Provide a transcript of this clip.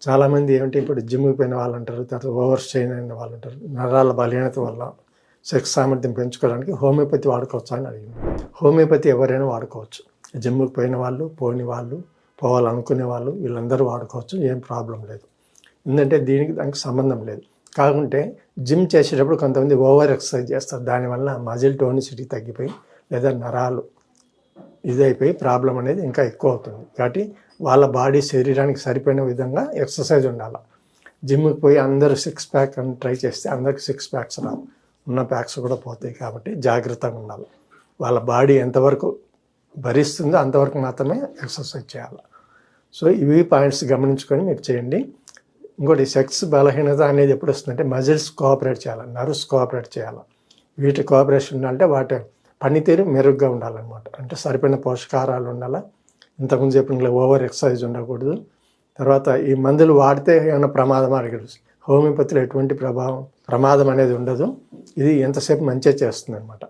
చాలామంది ఏమంటే ఇప్పుడు జిమ్కి పోయిన వాళ్ళు ఉంటారు, తర్వాత ఓవర్ స్ట్రెయిన్ అయిన వాళ్ళు ఉంటారు. నరాల బలహీనత వల్ల సెక్స్ సామర్థ్యం పెంచుకోవడానికి హోమియోపతి వాడుకోవచ్చా అని అడిగింది. హోమియోపతి ఎవరైనా వాడుకోవచ్చు. జిమ్కి పోయిన వాళ్ళు, పోని వాళ్ళు, పోవాలనుకునే వాళ్ళు వీళ్ళందరూ వాడుకోవచ్చు, ఏం ప్రాబ్లం లేదు. ఎందుకంటే దానికి సంబంధం లేదు. కాకుంటే జిమ్ చేసేటప్పుడు కొంతమంది ఓవర్ ఎక్సర్సైజ్ చేస్తారు, దానివల్ల మజిల్ టోనిసిటీ తగ్గిపోయి లేదా నరాలు ఇదైపోయి ప్రాబ్లం అనేది ఇంకా ఎక్కువ అవుతుంది. కాబట్టి వాళ్ళ బాడీ శరీరానికి సరిపోయిన విధంగా ఎక్సర్సైజ్ ఉండాలి. జిమ్కి పోయి అందరూ 6 ప్యాక్ అని ట్రై చేస్తే అందరికి 6 ప్యాక్స్ రావు, ఉన్న ప్యాక్స్ కూడా పోతాయి. కాబట్టి జాగ్రత్తగా ఉండాలి. వాళ్ళ బాడీ ఎంతవరకు భరిస్తుందో అంతవరకు మాత్రమే ఎక్సర్సైజ్ చేయాలి. సో ఇవి పాయింట్స్ గమనించుకొని మీరు చేయండి. ఇంకోటి సెక్స్ బలహీనత అనేది ఎప్పుడు వస్తుందంటే మజిల్స్ కోఆపరేట్ చేయాలి, నర్వ్స్ కోఆపరేట్ చేయాలి. వీటి కోఆపరేషన్ ఉండాలంటే వాటి పనితీరు మెరుగ్గా ఉండాలన్నమాట. అంటే సరిపోయిన పోషకాహారాలు ఉండాలి. ఇంతకుముందు చెప్పిన ఓవర్ ఎక్సర్సైజ్ ఉండకూడదు. తర్వాత ఈ మందులు వాడితే ఏమైనా ప్రమాదం అడగదు. హోమియోపతిలో ఎటువంటి ప్రమాదం అనేది ఉండదు. ఇది ఎంతసేపు మంచిగా చేస్తుంది అనమాట.